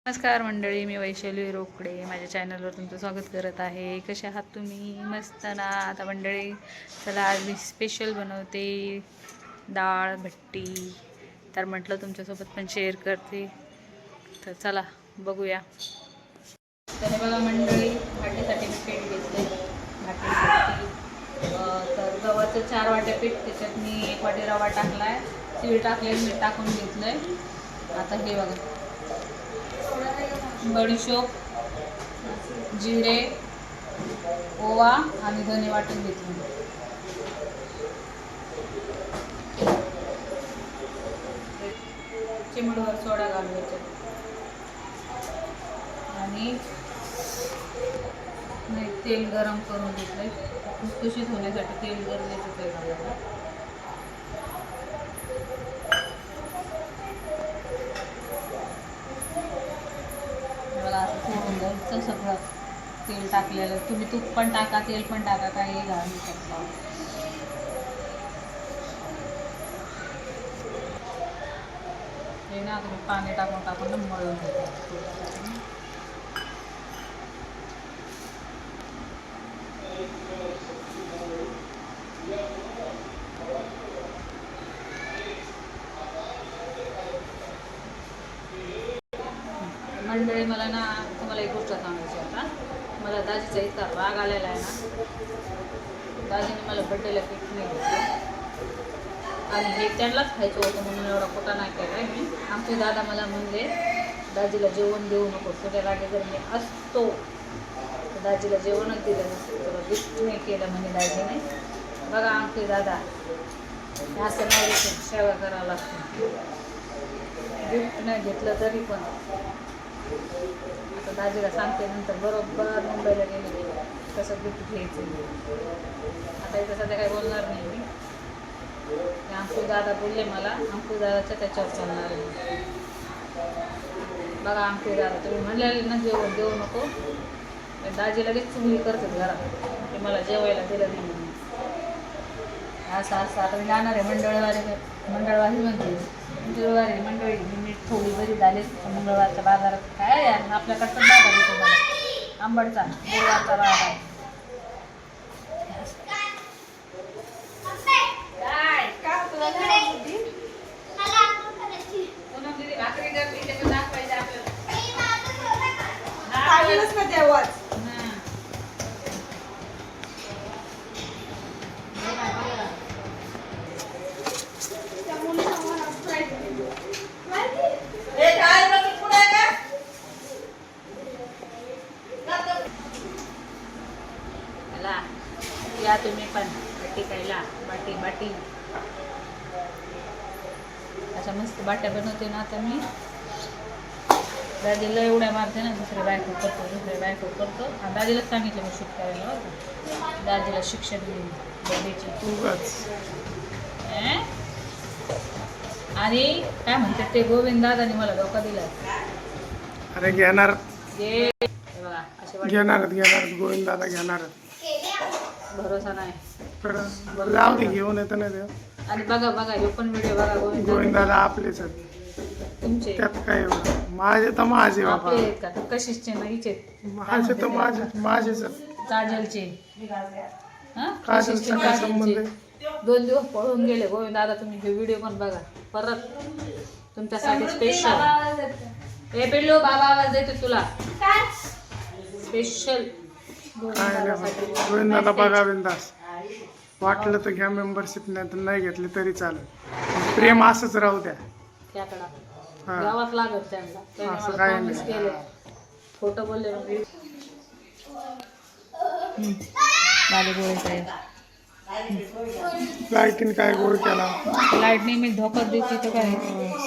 नमस्कार मंडळी, मी वैशाली रोकडे माझ्या चॅनलवर तुमचं स्वागत करत आहे. कसे आहात तुम्ही? मस्त ना. आता मंडळी चला, आज मी स्पेशल बनवते डाळ भट्टी. तर म्हटलं तुमच्यासोबत पण शेअर करते. तर चला बघूया. तर हे बघा मंडळी, भाटीसाठी मी पीठ घेतले. भाटी तर गव्हाचं 4 वाट्या पीठ, त्याच्यात मी 1 वाटी रवा टाकलाय, तीळ टाकले, मीठ टाकून घेतलंय. आता हे बघा, बडीशोप, जिरे, ओवा आणि धने वाटून घेतले. चिमडवर सोडा घालवायचा आणि तेल गरम करून घेतलंय. खुसखुशीत होण्यासाठी तेल गरजेचं आहे घालायला. मला असं फोडून द्यायचं सगळं. तेल टाकलेलं, तुम्ही तूप पण टाका, तेल पण टाका, काही घालू शकता. हे ना तुम्ही पाणी टाकून टाकून मळून घेतो. मंडळी, मला ना तुम्हाला एक गोष्ट सांगायची. आता मला दाजीचा इतका राग आलेला आहे ना. दाजीने मला बड्डेला पीठ नाही घेतलं आणि हे त्यांनाच खायचं होतं म्हणून एवढा खोटा नाही केला आहे मी. आमचे दादा मला म्हणले, दाजीला जेवण देऊ नको, तुझ्या रागे जर मी असतो तर दाजीला जेवणच दिलं नसतं, तुला गिफ्ट नाही केलं म्हणे दाजीने. बघा आमचे दादा, असं नाही सेवा करावं लागतं. गिफ्ट नाही घेतलं तरी पण. आता दाजीला सांगते नंतर, बरोबर मुंबईला गेले कसं गिफ्ट घ्यायचं. आता इथं सध्या काही बोलणार नाही मी. अंकू दादा बोलले मला, अंकू दादाच्या त्याच्यावर चालणार आहे. बघा अंकू दादा, तुम्ही म्हणलेले ना जेवण देऊ नको, दाजी लगेच चुगली करतात घरात, ते मला जेवायला दिलं नाही म्हणून. असं आता मी जाणार आहे मंडळवारी म्हणते मंडळी मी थोडी बरी झाली. मंगळवारच्या बाजारात काय आपल्याकडचं बाजार येतो मला आंबडचा गुरुवारचा बाजार. भाकरी करते त्याच्यात दाखवायचं आपल्याला. या तुम्ही पण बाटी खायला. बाटी अशा मस्त बाट्या बनवते ना आता मी. दादीला एवढ्या मारते ना, दुसऱ्या बायको करतो. आणि दादीलाच सांगितलं मी शूट करायला. दादीला शिक्षण देईन बर्थडेची. आणि काय म्हणतात ते, गोविंद दादाने मला धोका दिला. अरे घेणार बघा असे घेणार गोविंद दादा घेणार. भरोसा नाही. जाऊ दे, घेऊन येतं ना ते. आणि बघा हे पण व्हिडिओ बघा. गोविंद दादा आपलेच तुमचे, त्यात काय माझे तर माझे बाबा. आपले का कशीचे ना हिचे, माझे तर माझेच. काजलचे. काजलचा काय संबंध आहे? 2 दिवस पळून गेले गोविंद दादा. तुम्ही हे व्हिडिओ पण बघा परत, तुमच्यासाठी स्पेशल. हे पिल्लू, बाबा आवाज देते तुला. स्पेशल गोविंद दादा बघा बिंदास. वाटलं तर घ्या मेंबरशिप, नाही तर नाही घेतली तरी चालेल. प्रेम असंच राहू द्या. गावात लागत त्यांना. असं काय नाही. खोटं बोलले लाईटीने काय गोळ केला. लाईटने मी धोका देते तर काय.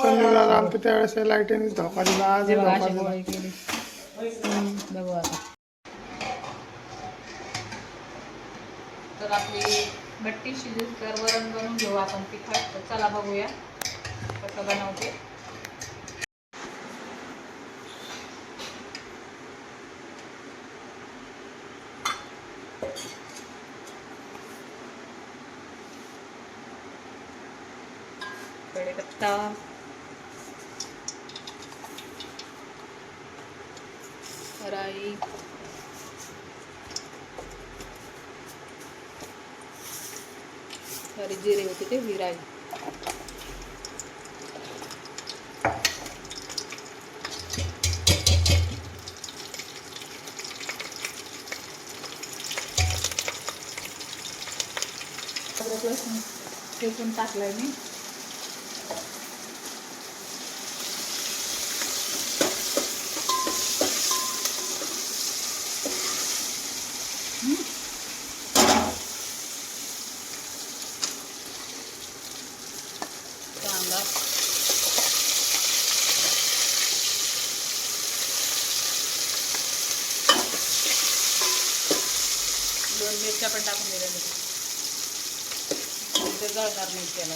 संजय दादा आमच्या त्यावेळेस लाईटीनेच धोका दिला. आज धोका दिला. बघू आता. तर आपली भट्टी शिजून तर वरण बनवून घेऊ आपण तिखट. तर चला बघूया कसं बनवते. कढीपत्ता, राई, सॉरी जिरे होते ते विराई. अद्रक लसूण ठेचून टाकलाय मी. कांदा, दोन मिरच्या पण टाकून दिल्या. ते जळणार नाही त्याला.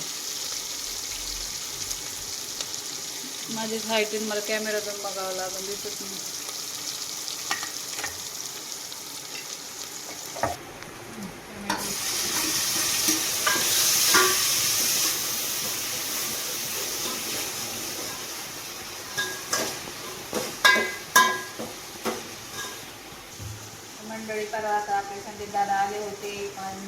माझी हाईटीन मला कॅमेरातून बघावं लागून दिसत नाही. मंडळी परवा आता आपले संदीप दादा आले होते, पण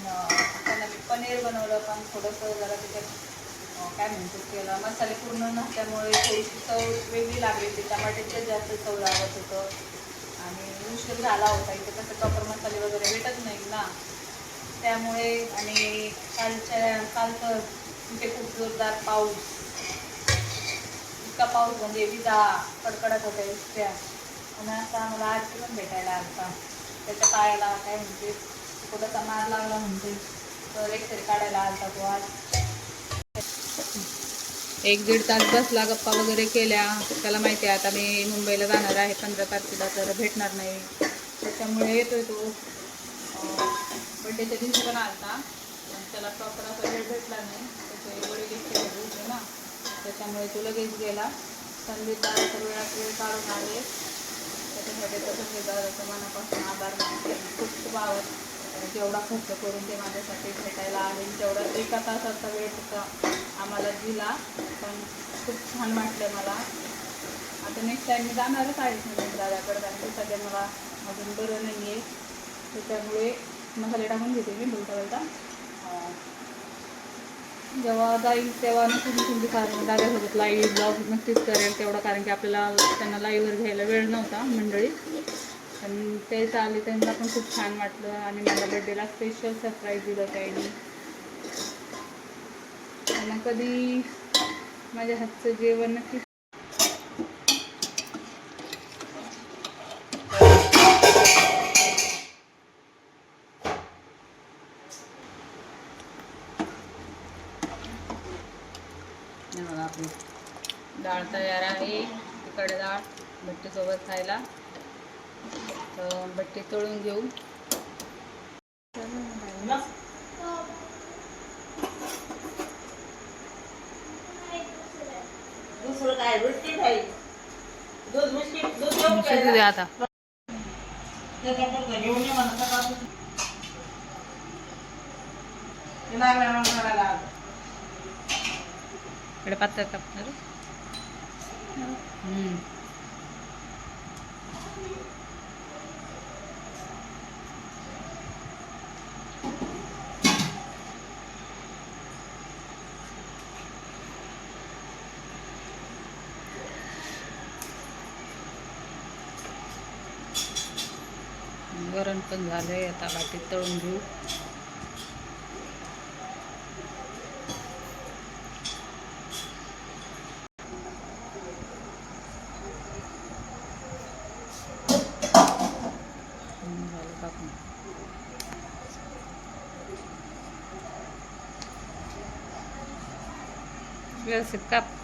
त्यांना मी पनीर बनवलं, पण थोडंसं जरा त्याच्यात काय म्हणतो त्याला मसाले पूर्ण नसल्यामुळे थोडीशी चव वेगळी लागली होती. टमाट्याचं जास्त चव लागत होतं आणि उशीर झाला होता. इथे कसं प्रॉपर मसाले वगैरे भेटत नाही ना, त्यामुळे. आणि कालचं तिथे खूप जोरदार पाऊस, इतका पाऊस म्हणजे विजा कडकडत होत्या इतक्या. आणि आता आम्हाला आरती पण भेटायला आलता. त्याच्या पायाला काय म्हणते थोडासा मार लागला म्हणते, तर एक्सरे काढायला आलता तो आज. 1-1.5 तास बसला, गप्पा वगैरे केल्या. त्याला माहिती आहे आता मी मुंबईला जाणार आहे 15 तारखेला, तर भेटणार नाही. त्याच्यामुळे येतोय तो. बड्डेच्या दिवशी पण आलता, पण त्याला प्रॉपर असा वेळ भेटला नाही. त्याचे वडील इतके होते ना, त्याच्यामुळे तो लगेच गेला. संदीप दादाचा वेळात वेळ काढून आले, त्याच्यासाठी तर संदीप दादाचा मनापासून आभार मानते. खूप खूप आवड, जेवढा खर्च करून ते माझ्यासाठी भेटायला आले, तेवढा 1 तासाचा वेळ सुद्धा आम्हाला दिला. पण खूप छान वाटलं मला. आता नेक्स्ट टाईम मी जाणारच आहे संदीप दादाकडे, कारण की सध्या मला अजून बरं नाही आहे. त्याच्यामुळे मसाले टाकून घेते मी बोलता. जेव्हा जाईल तेव्हा नक्कीच तुमची कारण दादासोबत लाईव्ह ब्लॉग नक्कीच करेल तेवढं, कारण की आपल्याला त्यांना लाईव्हवर घ्यायला वेळ नव्हता मंडळी. पण ते आले, त्यांना पण खूप छान वाटलं आणि माझ्या बड्डेला स्पेशल सरप्राईज दिलं त्यांनी. त्यांना कधी माझ्या हातचं जेवण नक्की आपली डाळ तयार आहे. तिखट डाळ भट्टीसोबत खायला. तर भट्टी तळून घेऊ. दुसरं काय बिस्किट आहे, दूध बिस्किट, दूध घेऊन शिजू दे आता. घेऊन ये म्हणा सकाळपासून. ते लागलं मग करायला आलं. इकडे पातळ कापणार. वरण पण झालंय, आता वाटीत तळून घेऊ. झालं कापून. व्यवस्थित काप.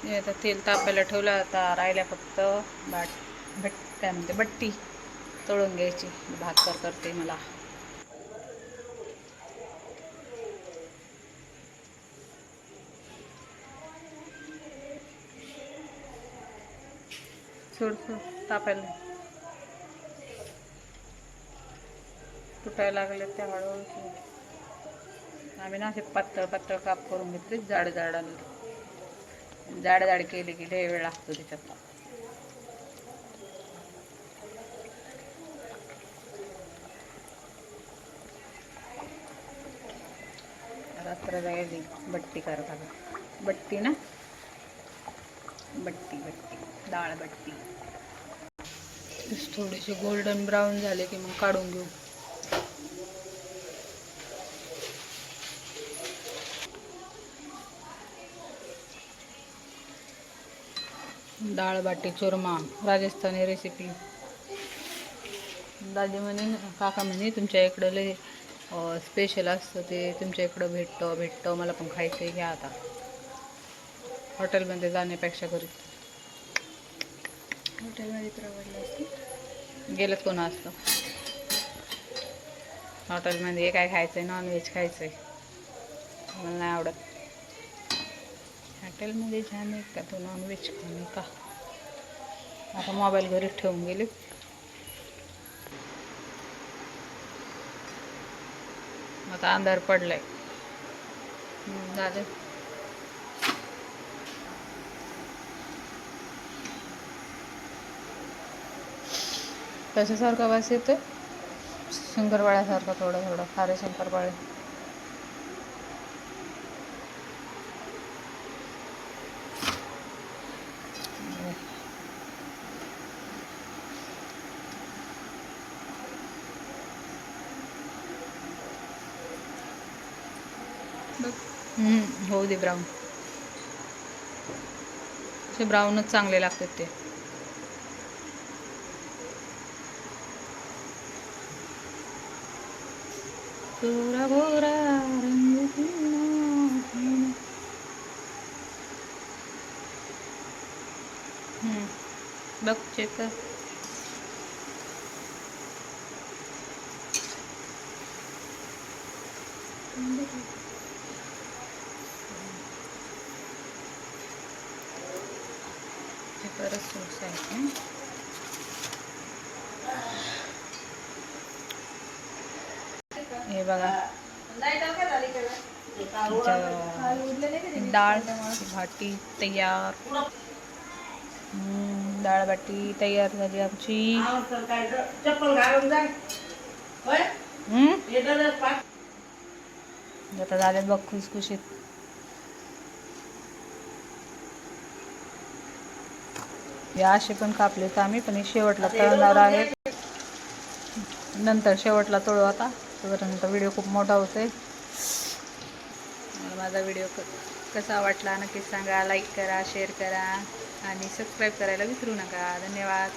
हे आता तेल तापायला ठेवलं. आता राहिल्या फक्त काय म्हणते बट्टी तळून घ्यायची. भाकर करते मला. सोड तापायला तुटायला लागले त्या हळूहळू. आम्ही ना असे पातळ पातळ काप करून घेतले, जाड जाड आले. जाड जाड केली की लय वेळ लागतो त्याच्यात. रात्र जायली बट्टी करत आता. बट्टी ना, बट्टी बट्टी डाळ बट्टी. थोडेसे गोल्डन ब्राऊन झाले की मग काढून घेऊ. डाळ बाटी चुरमा राजस्थानी रेसिपी. दादी म्हणे, काका म्हणे तुमच्या इकडं लय स्पेशल असतं ते, तुमच्या इकडं भेटतं मला पण खायचं आहे, घ्या आता. हॉटेलमध्ये जाण्यापेक्षा घरी. हॉटेलमध्ये परवडलं असतं. गेलं कोण असतं हॉटेलमध्ये? काय खायचं आहे? नॉनव्हेज खायचं आहे, मला नाही आवडत. हॉटेलमध्ये जाणे का तो नॉनव्हेज खाणे का. आता मोबाईल घरीच ठेवून गेले. आता अंधार पडलाय. दादा कशासारखा वास येतोय? शंकरपाळ्यासारखा थोडा थोडा. खारे शंकरपाळे. होऊ दे ब्राऊन. असे ब्राऊनच चांगले लागतात ते. गोरा गोरा रंग बघ, चेक कर. परत सोस आहे. हे बघा, डाळ बाटी तयार. डाळ बाटी तयार झाली आमची. चप्पल घालून जाय. आता झाले बघ खुसखुशीत. या असे पण कापले तर आम्ही, पण शेवटला तळणार आहे. नंतर शेवटला तळू आता. तोपर्यंत व्हिडिओ खूप मोठा होतोय. माझा व्हिडिओ कसा वाटला नक्की सांगा. लाईक करा, शेअर करा आणि सबस्क्राईब करायला विसरू नका. धन्यवाद.